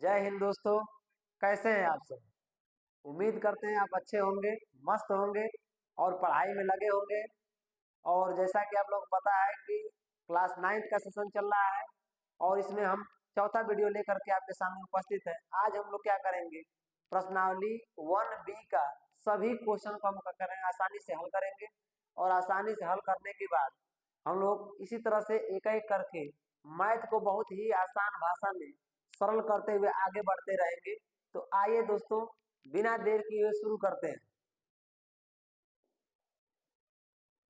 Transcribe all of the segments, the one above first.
जय हिंद दोस्तों। कैसे हैं आप सब? उम्मीद करते हैं आप अच्छे होंगे, मस्त होंगे और पढ़ाई में लगे होंगे। और जैसा कि आप लोग को पता है कि क्लास 9th का सेशन चल रहा है और इसमें हम चौथा वीडियो लेकर के आपके सामने उपस्थित है। आज हम लोग क्या करेंगे, प्रश्नावली 1B का सभी क्वेश्चन को हम क्या करेंगे, आसानी से हल करेंगे। और आसानी से हल करने के बाद हम लोग इसी तरह से एक एक करके मैथ को बहुत ही आसान भाषा में सरल करते हुए आगे बढ़ते रहेंगे। तो आइए दोस्तों, बिना देर किए हुए शुरू करते हैं।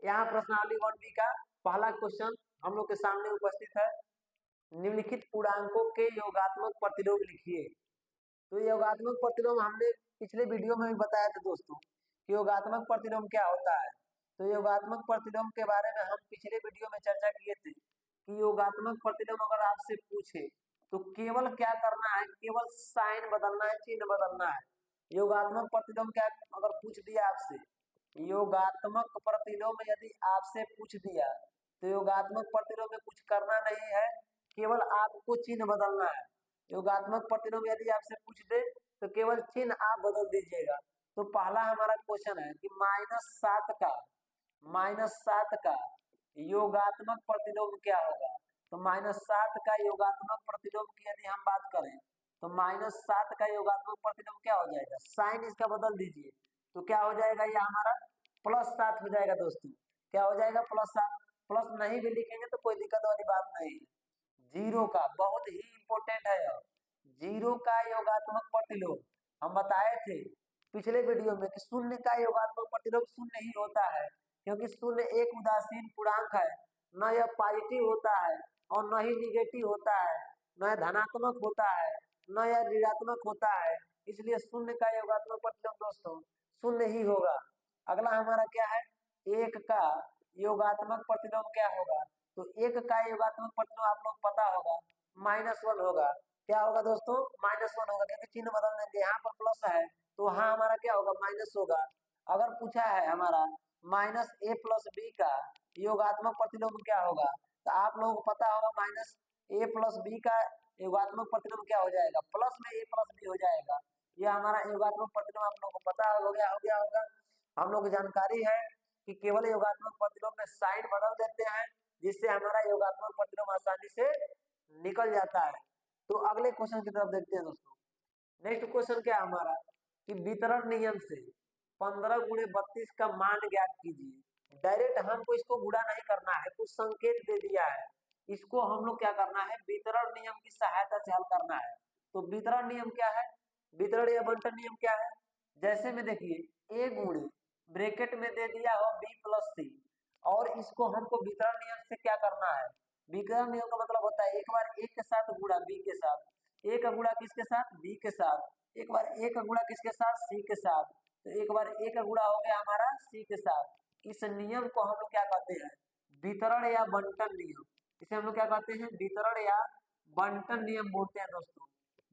यहाँ प्रश्नावली 1B का पहला क्वेश्चन हम लोग के सामने उपस्थित है। निम्नलिखित पूर्णांकों के योगात्मक प्रतिलोम लिखिए। तो योगात्मक प्रतिलोम हमने पिछले वीडियो में भी बताया था दोस्तों कि योगात्मक प्रतिलोम क्या होता है। तो योगात्मक प्रतिलोम के बारे में हम पिछले वीडियो में चर्चा किए थे कि योगात्मक प्रतिलोम अगर आपसे पूछे तो केवल क्या करना है, केवल साइन बदलना है, चिन्ह बदलना है। योगात्मक प्रतिलोम क्या अगर पूछ दिया आपसे, योगात्मक प्रतिलोम यदि आपसे पूछ दिया तो योगात्मक प्रतिलोम में कुछ करना नहीं है, केवल आपको चिन्ह बदलना है। योगात्मक प्रतिलोम यदि आपसे पूछ दे तो केवल चिन्ह आप बदल दीजिएगा। तो पहला हमारा क्वेश्चन है कि -7 का योगात्मक प्रतिलोम क्या होगा। तो -7 का योगात्मक प्रतिलोम की यदि हम बात करें तो -7 का योगात्मक प्रतिलोम क्या हो जाएगा, साइन इसका बदल दीजिए तो क्या हो जाएगा, ये हमारा +7 हो जाएगा दोस्तों। क्या हो जाएगा, +7। प्लस नहीं भी लिखेंगे तो कोई दिक्कत वाली बात नहीं है। जीरो का बहुत ही इंपॉर्टेंट है, जीरो का योगात्मक प्रतिलोम हम बताए थे पिछले वीडियो में कि शून्य का योगात्मक प्रतिलोम शून्य ही होता है, क्योंकि शून्य एक उदासीन पूर्णांक है। न यह पॉजिटिव होता है और न ही निगेटिव होता है, न यह धनात्मक होता है, न यह ऋणात्मक होता है। इसलिए शून्य का योगात्मक प्रतिलोम दोस्तों शून्य ही होगा। अगला हमारा क्या है, एक का योगात्मक प्रतिलोम क्या होगा। तो एक का योगात्मक प्रतिलोम आप लोग पता होगा -1 होगा। क्या होगा दोस्तों, -1 होगा, क्योंकि चिन्ह बदल देंगे। यहाँ पर प्लस है तो वहाँ हमारा क्या होगा, माइनस होगा। अगर पूछा है हमारा -a+b का योगात्मक प्रतिलोम क्या होगा, तो आप लोगों को पता होगा -a+b का योगात्मक प्रतिलोम क्या हो जाएगा, प्लस में a+b हो जाएगा। यह हमारा योगात्मक प्रतिलोम आप लोगों को पता हो गया होगा। हम लोग को जानकारी है कि केवल योगात्मक प्रतिलोम में साइन बदल देते हैं, जिससे हमारा योगात्मक प्रतिलोम आसानी से निकल जाता है। तो अगले क्वेश्चन की तरफ देखते हैं दोस्तों। नेक्स्ट क्वेश्चन क्या है हमारा कि वितरण नियम से 15 × 32 का मान ज्ञात कीजिए। डायरेक्ट हमको इसको गुणा नहीं करना है, कुछ संकेत दे दिया है, इसको हम लोग क्या करना है, वितरण नियम की सहायता से हल करना है। तो वितरण नियम क्या है, वितरण या बंटन नियम क्या है। जैसे में देखिए, a गुणे ब्रैकेट में दे दिया हो b+c, और इसको हमको वितरण नियम से क्या करना है। वितरण नियम का मतलब होता है एक बार a के साथ गुणा b के साथ, a का गुणा किसके साथ, b के साथ, एक बार a का गुणा किसके साथ, c के साथ, तो एक बार a का गुणा हो गया हमारा c के साथ। इस नियम को हम लोग क्या कहते हैं, वितरण या बंटन नियम। इसे हम लोग क्या कहते हैं, वितरण या बंटन नियम बोलते हैं दोस्तों,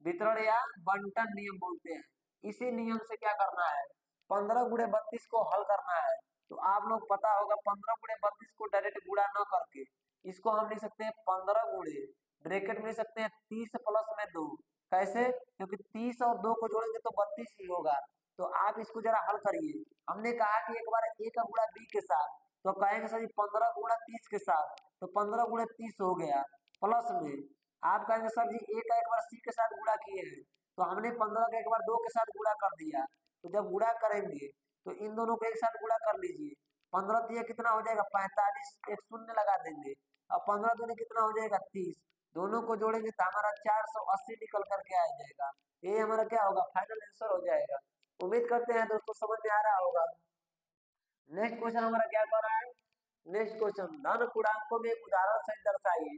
वितरण या बंटन नियम बोलते हैं। इसी नियम से क्या करना है, 15 × 32 को हल करना है। तो आप लोग पता होगा 15 × 32 को डायरेक्ट गुणा न करके इसको हम लिख सकते हैं 15 गुणे ब्रैकेट में लिख सकते हैं 30 प्लस में 2। कैसे, क्योंकि 30 और 2 को जोड़ेंगे तो 32 ही होगा। तो आप इसको जरा हल करिए। हमने कहा कि एक बार a का गुणा b के साथ, तो कहेंगे सर 15 × 30 के साथ, तो 15 × 30 हो गया। प्लस में आप कहेंगे सर जी a का एक बार c के साथ गुणा किए हैं, तो हमने 15 का एक बार 2 के साथ गुणा कर दिया। तो जब गुणा करेंगे तो इन दोनों को एक साथ गुणा कर लीजिए। 15 दिए कितना हो जाएगा 45, एक शून्य लगा देंगे। अब 15 दूनी कितना हो जाएगा 30, दोनों को जोड़ेंगे तो हमारा 480 निकल करके आ जाएगा। ये हमारा क्या होगा, फाइनल आंसर हो जाएगा। उम्मीद करते हैं दोस्तों समझ में आ रहा होगा। नेक्स्ट क्वेश्चन हमारा क्या कर रहा है, नेक्स्ट क्वेश्चन, धन पूर्णांकों में एक उदाहरण से दर्शाइए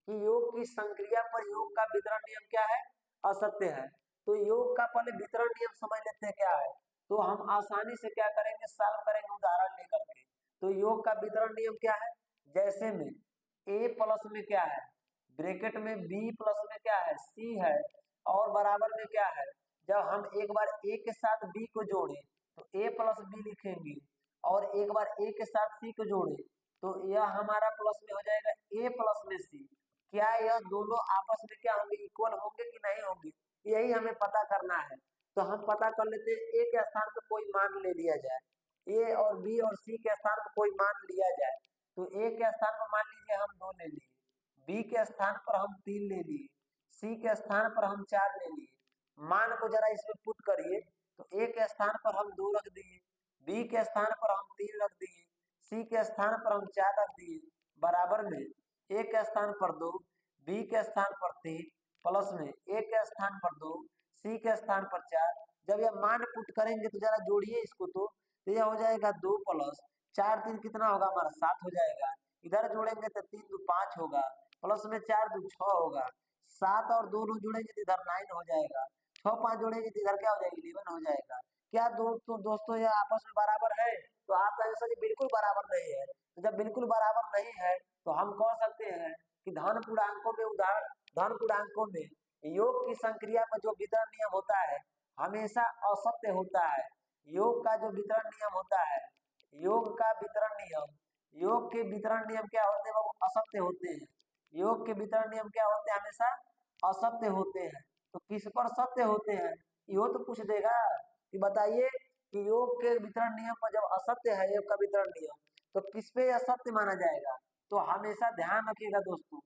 कि योग की संक्रिया पर योग का वितरण नियम क्या है, असत्य है। तो योग का पहले वितरण नियम समझ लेते हैं क्या है। तो हम आसानी से क्या करेंगे, सॉल्व करेंगे उदाहरण लेकर के। तो योग का वितरण नियम क्या है, जैसे में a प्लस में क्या है, ब्रैकेट में b प्लस में क्या है, c है, और बराबर में क्या है। जब हम एक बार a के साथ b को जोड़े तो a प्लस b लिखेंगे, और एक बार a के साथ c को जोड़े तो यह हमारा प्लस में हो जाएगा a प्लस में c। क्या यह दोनों आपस में क्या होंगे, इक्वल होंगे कि नहीं होंगे। यही हमें पता करना है। तो हम पता कर लेते हैं, ए के स्थान पर कोई मान ले लिया जाए, ए और बी और सी के स्थान पर कोई मान लिया जाए। तो ए के स्थान पर मान लीजिए हम 2 ले लिए, बी के स्थान पर हम 3 ले लिए, सी के स्थान पर हम 4 ले लिए। मान को जरा इसमें पुट करिए, तो ए के स्थान पर हम 2 रख दिए, बी के स्थान पर हम 3 रख दिए, सी के स्थान पर हम 4 रख दिए, बराबर में ए के स्थान पर 2, बी के स्थान पर 3, प्लस में ए के स्थान पर 2, सी के स्थान पर 4। जब यह मान पुट करेंगे तो जरा जोड़िए इसको, तो यह हो जाएगा 2 प्लस 4 3 कितना होगा हमारा 7 हो जाएगा। इधर जोड़ेंगे तो 3 2 5 होगा, प्लस में 4 2 6 होगा, 7 और 2 जोड़ेंगे तो इधर 9 हो जाएगा, 6 5 जोड़ेंगे तो इधर क्या हो जाएगा 11 हो जाएगा। क्या दोस्तों यह आपस में बराबर है? तो आपका आंसर जी बिल्कुल बराबर नहीं है। तो जब बिल्कुल बराबर नहीं है तो हम कह सकते हैं कि धन पूर्णांकों में उदाहरण, धन पूर्णांकों में योग की संक्रिया पर जो वितरण नियम होता है हमेशा असत्य होता है। योग का जो वितरण नियम होता है, योग का वितरण नियम, योग के वितरण नियम क्या होते हैं? वो असत्य होते हैं। योग के वितरण नियम क्या होते हैं? हमेशा असत्य होते हैं। तो किस पर सत्य होते हैं यो तो पूछ देगा कि बताइए कि योग के वितरण नियम पर जब असत्य है योग का वितरण नियम, तो किस पे असत्य माना जाएगा? तो हमेशा ध्यान रखिएगा दोस्तों,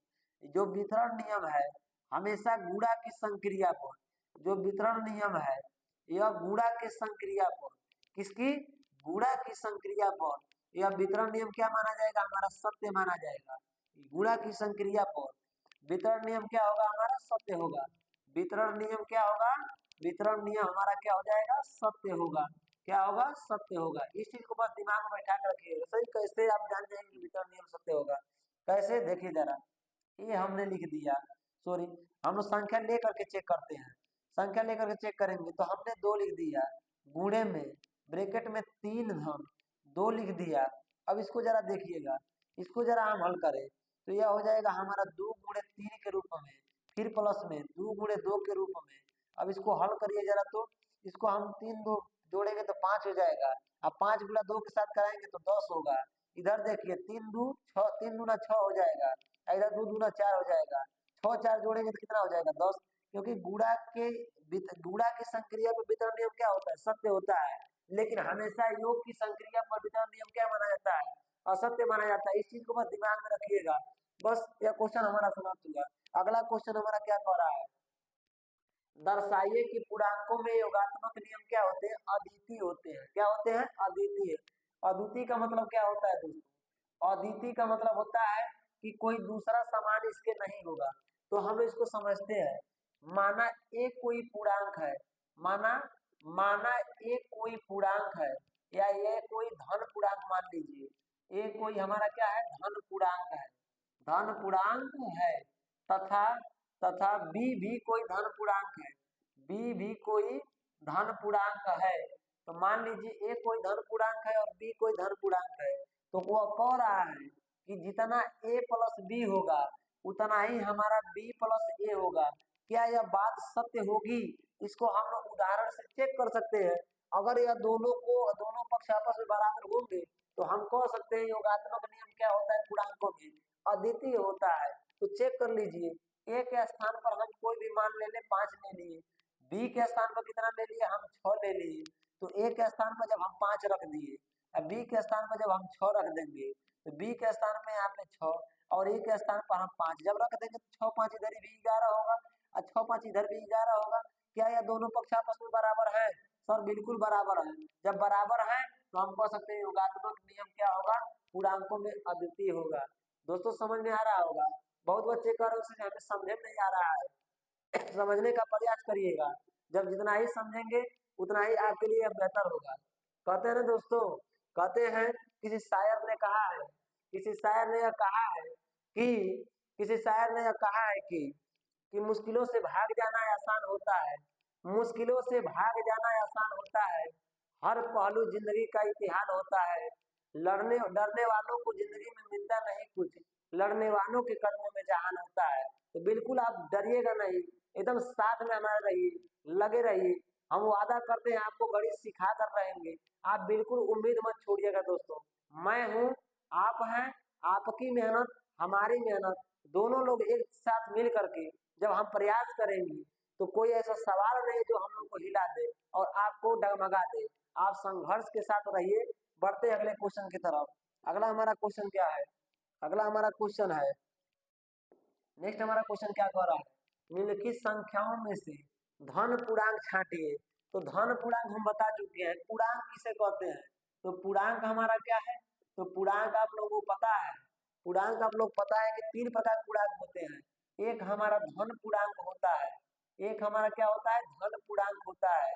जो वितरण नियम है हमेशा गुणा की संक्रिया पर, जो वितरण नियम है यह गुणा के संक्रिया पर, किसकी? गुणा की संक्रिया पर यह वितरण नियम क्या माना जाएगा? हमारा सत्य माना जाएगा। गुणा की संक्रिया पर वितरण नियम क्या होगा? हमारा सत्य होगा। वितरण नियम क्या होगा? वितरण नियम हमारा क्या हो जाएगा? सत्य होगा। क्या होगा? सत्य होगा। इस चीज को बस दिमाग में बैठा कर रखिएगा। सही, कैसे आप जान जाएंगे कि वितरण नियम सत्य होगा? कैसे, देखिए जरा, ये हमने लिख दिया, सॉरी, हम लोग संख्या लेकर के चेक करते हैं। संख्या लेकर के चेक करेंगे तो हमने 2 लिख दिया, गुणे में ब्रैकेट में 3 धन 2 लिख दिया। अब इसको जरा देखिएगा, इसको जरा हम हल करें तो यह हो जाएगा हमारा 2 गुणे 3 के रूप में, फिर प्लस में 2 गुणे 2 के रूप में। अब इसको हल करिए जरा, तो इसको हम 3 2 जोड़ेंगे तो 5 हो जाएगा। अब 5 गुणा 2 के साथ कराएंगे तो 10 होगा। इधर देखिए 3 2 6, 3 दूना 6 हो जाएगा, इधर 2 दूना 4 हो जाएगा, 6 4 जोड़ेंगे तो कितना हो जाएगा? 10। क्योंकि गुणा की संक्रिया पर वितरण नियम क्या होता है? सत्य होता है। लेकिन हमेशा योग की संक्रिया पर वितरण नियम क्या माना जाता है? असत्य माना जाता है। इस चीज को बस दिमाग में रखिएगा। बस यह क्वेश्चन हमारा समाप्त हुआ। अगला क्वेश्चन हमारा क्या कह रहा है? दर्शाइए कि पूर्णांकों में योगात्मक नियम क्या होते हैं? अद्वितीय होते हैं। क्या होते हैं? अद्वितीय। अद्वितीय का मतलब क्या होता है दोस्तों? अद्वितीय का मतलब होता है कि कोई दूसरा समान इसके नहीं होगा। तो हम इसको समझते हैं, माना ए कोई पूर्णांक है, माना माना ए कोई पूर्णांक है, या ये कोई धन पूर्णांक मान लीजिए। ए कोई हमारा क्या है? धन पूर्णांक है, धन पूर्णांक है। तथा तथा बी भी कोई धन पूर्णांक है, बी भी कोई धन पूर्णांक है। तो मान लीजिए ए कोई धन पूर्णांक है और बी कोई धन पूर्णांक है। तो वह कह रहा है कि जितना ए प्लस बी होगा उतना ही हमारा बी प्लस ए होगा। क्या यह बात सत्य होगी? इसको हम लोग उदाहरण से चेक कर सकते हैं। अगर यह दोनों पक्ष आपस में बराबर होंगे तो हम कह सकते हैं योगात्मक नियम क्या होता है? पूर्णांकों में अद्वितीय होता है। तो चेक कर लीजिए, ए के स्थान पर हम कोई भी मान ले ले, 5 ले लिए, बी के स्थान पर कितना ले लिए? हम 6 ले लिए। तो ए के स्थान पर जब हम 5 रख दिए, अब बी के स्थान पर जब हम 6 रख देंगे, तो बी के स्थान में यहाँ पे 6 और ए के स्थान पर हम 5 जब रख देंगे तो 6 5 इधर भी 11 होगा और 6 5 इधर भी 11 होगा। क्या यह दोनों पक्ष आपस में बराबर है? सर बिल्कुल बराबर है। जब बराबर है तो हम कह सकते हैं योगात्मक नियम क्या होगा? पूर्णांकों में अद्वितीय होगा। दोस्तों समझ में आ रहा होगा? बहुत बच्चे कह रहे हैं हमें समझ में नहीं आ रहा है। समझने का प्रयास करिएगा। जब जितना ही समझेंगे उतना ही आपके लिए बेहतर होगा। कहते हैं ना दोस्तों, कहते हैं किसी शायर ने कहा है, किसी शायर ने यह कहा है कि किसी शायर ने यह कहा है कि मुश्किलों से भाग जाना आसान होता है, मुश्किलों से भाग जाना आसान होता है, हर पहलू जिंदगी का इम्तिहान होता है, लड़ने डरने वालों को जिंदगी में मिलता नहीं कुछ, लड़ने वालों के कदमों में जहान होता है। तो बिल्कुल आप डरिएगा नहीं, एकदम साथ में हमारे रहिए, लगे रहिए। हम वादा करते हैं आपको गणित सिखा कर रहेंगे। आप बिल्कुल उम्मीद मत छोड़िएगा दोस्तों। मैं हूँ, आप हैं, आपकी मेहनत हमारी मेहनत, दोनों लोग एक साथ मिल करके जब हम प्रयास करेंगे तो कोई ऐसा सवाल नहीं जो हम लोग को हिला दे और आपको डगमगा दे। आप संघर्ष के साथ रहिए। बढ़ते अगले क्वेश्चन की तरफ। अगला हमारा क्वेश्चन क्या है? अगला हमारा क्वेश्चन है, नेक्स्ट हमारा क्वेश्चन क्या कह रहा है, निम्नलिखित संख्याओं में से धन पूर्णांक छांटिए। तो धन पूर्णांक हम बता चुके हैं, पूर्णांक किसे कहते हैं? तो पूर्णांक हमारा क्या है? तो पूर्णांक आप लोगों को पता है, पूर्णांक आप लोग पता है कि तीन प्रकार के पूर्णांक होते हैं। एक हमारा धन पूर्णांक होता है, एक हमारा क्या होता है? धन पूर्णांक होता है।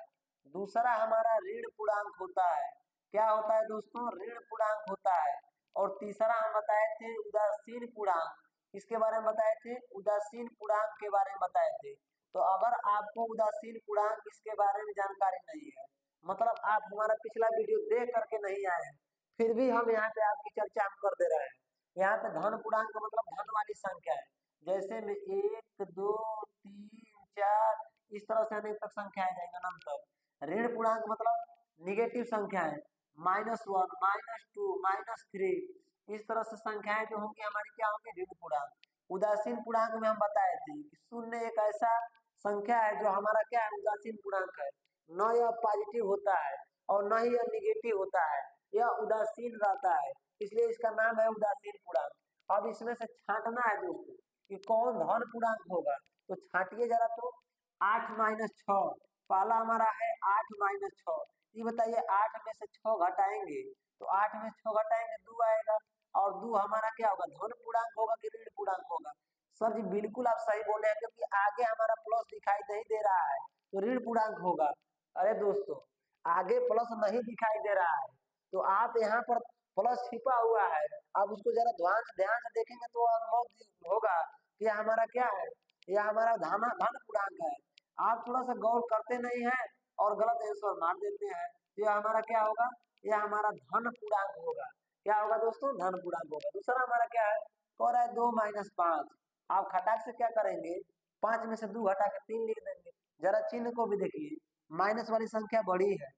दूसरा हमारा ऋण पूर्णांक होता है। क्या होता है दोस्तों? ऋण पूर्णांक होता है। और तीसरा हम बताए थे उदासीन पूर्णांक। इसके बारे में बताए थे, उदासीन पूर्णांक के बारे में बताए थे। तो अगर आपको उदासीन पूर्णांक इसके बारे में जानकारी नहीं है, मतलब आप हमारा पिछला वीडियो देख करके नहीं आए हैं, फिर भी हम यहाँ पे आपकी चर्चा हम कर दे रहे हैं। यहाँ पे धन पूर्णांक का मतलब धन वाली संख्या है, जैसे में 1 2 3 4 इस तरह से अनेक तक संख्या आ जाएगा नंतर। ऋण पूर्णांक मतलब निगेटिव संख्या है, -1 -2 -3 इस तरह से संख्याएं जो होंगी हमारी क्या होंगी? ऋण पूर्णांक। उदासीन पूर्णांक में हम बताए थे कि शून्य एक ऐसा संख्या है जो हमारा क्या है? उदासीन पूर्णांक है। न यह पॉजिटिव होता है और न ही यह निगेटिव होता है, यह उदासीन रहता है, इसलिए इसका नाम है उदासीन पूर्णांक। अब इसमें से छांटना है दोस्तों कि कौन धन पूर्णांक होगा, तो छांटिए जरा। तो 8 - 6 पहला हमारा है 8 - 6। ये बताइए 8 में से 6 घटाएंगे तो 8 में 6 घटाएंगे 2 आएगा, और 2 हमारा क्या होगा? धन पूर्णांक होगा कि ऋण पूर्णांक होगा? सर जी बिल्कुल आप सही बोले हैं, क्योंकि आगे हमारा प्लस दिखाई नहीं दे रहा है तो ऋण पूर्णांक होगा। अरे दोस्तों आगे प्लस नहीं दिखाई दे रहा है, तो आप यहाँ पर प्लस छिपा हुआ है, आप उसको जरा ध्यान से देखेंगे तो अनुभव होगा कि यह हमारा क्या है? यह हमारा धन पूर्णांक है। आप थोड़ा सा गौर करते नहीं है और गलत आंसर मार देते हैं। यह हमारा क्या होगा? यह हमारा धन पूर्णांक होगा। क्या होगा दोस्तों? धन पूर्णांक होगा। दूसरा हमारा क्या है? कह रहा है 2 - 5। आप खटाक से क्या करेंगे? 5 में से 2 घटा के 3 लिख देंगे। जरा चिन्ह को भी देखिए, माइनस वाली संख्या बड़ी है,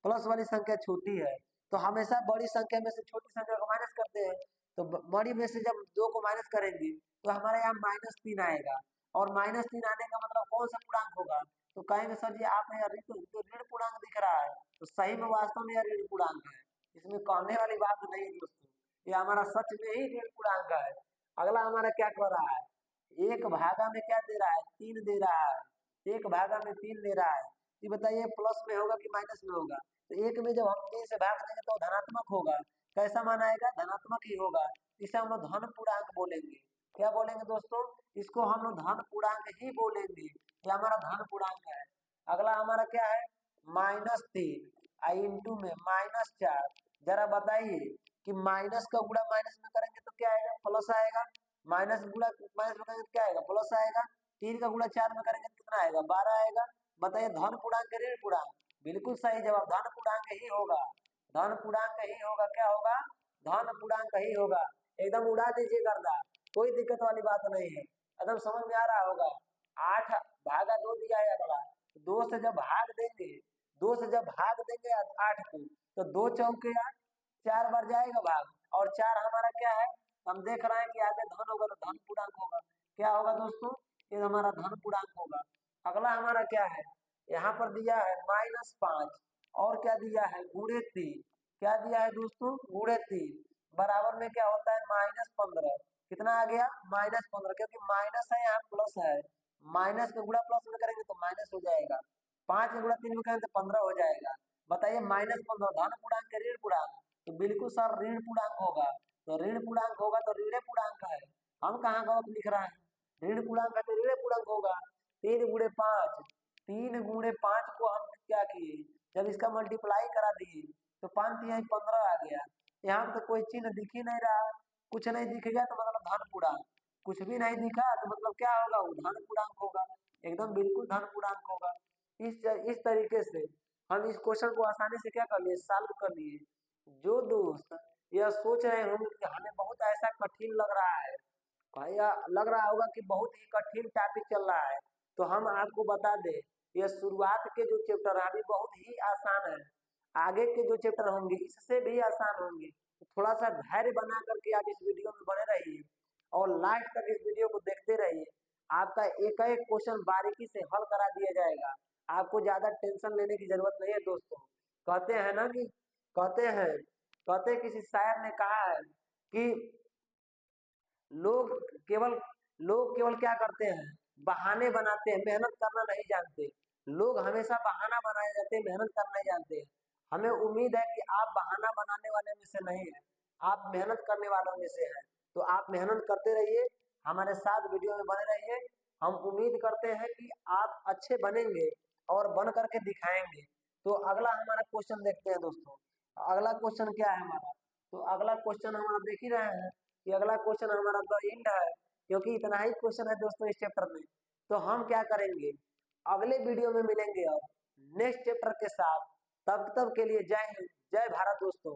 प्लस वाली संख्या छोटी है, तो हमेशा बड़ी संख्या में से छोटी संख्या को माइनस करते हैं। तो बड़ी में से जब 2 को माइनस करेंगे तो हमारे यहाँ -3 आएगा, और -3 आने का मतलब कौन सा पूर्णांक होगा? तो कहेंगे सर जी आप यहाँ ऋण पूर्णांक दिख रहा है, तो सही में वास्तव में यह ऋण पूर्णांक है, इसमें कहने वाली बात नहीं दोस्तों, ये हमारा सच में ही ऋण पूर्णांक है। अगला हमारा क्या कह रहा है? 1 भागा में क्या दे रहा है? 3 दे रहा है। 1 भागा में 3 दे रहा है। ये बताइए प्लस में होगा कि माइनस में होगा? तो 1 में जब हम 3 से भाग देंगे तो धनात्मक होगा। कैसा मान आएगा? धनात्मक ही होगा। इसे हम लोग धन पूर्णांक बोलेंगे। क्या बोलेंगे दोस्तों? इसको हम लोग धन पूर्णांक ही बोलेंगे। ये हमारा धन पूर्णांक है। अगला हमारा क्या है? -3 इंटू में -4। जरा बताइए कि माइनस का गुणा माइनस में करेंगे तो क्या आएगा? प्लस आएगा। माइनस गुणा माइनस में करेंगे तो क्या आएगा? प्लस आएगा। 3 का गुणा 4 में करेंगे तो कितना आएगा? 12 आएगा। बताइए धन पूर्णांक के ऋण पूर्णांक? बिल्कुल सही जवाब, धन पूर्णांक ही होगा। धन पूर्णांक ही होगा। क्या होगा? धन पूर्णांक ही होगा। एकदम उड़ा दीजिए गर्दा, कोई दिक्कत वाली बात नहीं है, एकदम समझ में आ रहा होगा। 8 भागा 2 दिया है अगला, 2 से जब भाग देंगे, 2 से जब भाग देंगे 8 को, तो 2 चौके 8, 4 बार जाएगा भाग, और 4 हमारा क्या है? हम देख रहे हैं कि आगे धन होगा तो धन पूर्णांक होगा। क्या होगा दोस्तों? ये हमारा धन पूर्णांक होगा। अगला हमारा क्या है? यहाँ पर दिया है -5, और क्या दिया है? ×3। क्या दिया है दोस्तों? ×3 बराबर में क्या होता है? -15। कितना आ गया? -15, क्योंकि माइनस है यहाँ प्लस है, माइनस का गुणा प्लस में करेंगे तो माइनस हो जाएगा, 5 का गुणा 3 में करेंगे तो 15 हो जाएगा। बताइए -15 धन पूर्णांक के ऋण पूर्णांक? तो बिल्कुल सर ऋण पूर्णांक होगा। तो ऋण पूर्णांक होगा तो ऋण पूर्णांक है, हम कहाँ गलत लिख रहे हैं? ऋण पूर्णांक है तो ऋण पूर्णांक होगा। 3 × 5, 3 × 5 को हम क्या किए? जब इसका मल्टीप्लाई करा दिए तो 5 × 3 = 15 आ गया। यहाँ पे तो कोई चिन्ह दिख ही नहीं रहा, कुछ नहीं दिख गया तो मतलब धन पूर्णांक, कुछ भी नहीं दिखा तो मतलब क्या होगा? वो धन पूर्णांक होगा, एकदम बिल्कुल धन पूर्णांक होगा। इस तरीके से हम इस क्वेश्चन को आसानी से क्या कर लिए? सॉल्व कर लिए। जो दोस्त यह सोच रहे होंगे कि हमें बहुत ऐसा कठिन लग रहा है, भैया लग रहा होगा कि बहुत ही कठिन टॉपिक चल रहा है, तो हम आपको बता दें यह शुरुआत के जो चैप्टर है अभी बहुत ही आसान है, आगे के जो चैप्टर होंगे इससे भी आसान होंगे। तो थोड़ा सा धैर्य बना करके आप इस वीडियो में बने रहिए और लास्ट तक इस वीडियो को देखते रहिए। आपका एक एक क्वेश्चन बारीकी से हल करा दिया जाएगा। आपको ज्यादा टेंशन लेने की जरूरत नहीं है दोस्तों। कहते हैं ना कि कहते हैं कहते किसी शायर ने कहा है कि लोग केवल लोग केवल क्या करते हैं, बहाने बनाते हैं, मेहनत करना नहीं जानते। लोग हमेशा बहाना बनाए जाते हैं, मेहनत करना नहीं जानते हैं। हमें उम्मीद है कि आप बहाना बनाने वाले में से नहीं है, आप मेहनत करने वालों में से हैं। तो आप मेहनत करते रहिए, हमारे साथ वीडियो में बने रहिए। हम उम्मीद करते हैं कि आप अच्छे बनेंगे और बन करके दिखाएंगे। तो अगला हमारा क्वेश्चन देखते हैं दोस्तों। अगला क्वेश्चन क्या है हमारा? तो अगला क्वेश्चन हमारा देख ही रहे हैं कि अगला क्वेश्चन हमारा द एंड है, क्योंकि इतना ही क्वेश्चन है दोस्तों इस चैप्टर में। तो हम क्या करेंगे, अगले वीडियो में मिलेंगे अब नेक्स्ट चैप्टर के साथ। तब तक के लिए जय हिंद, जय भारत दोस्तों।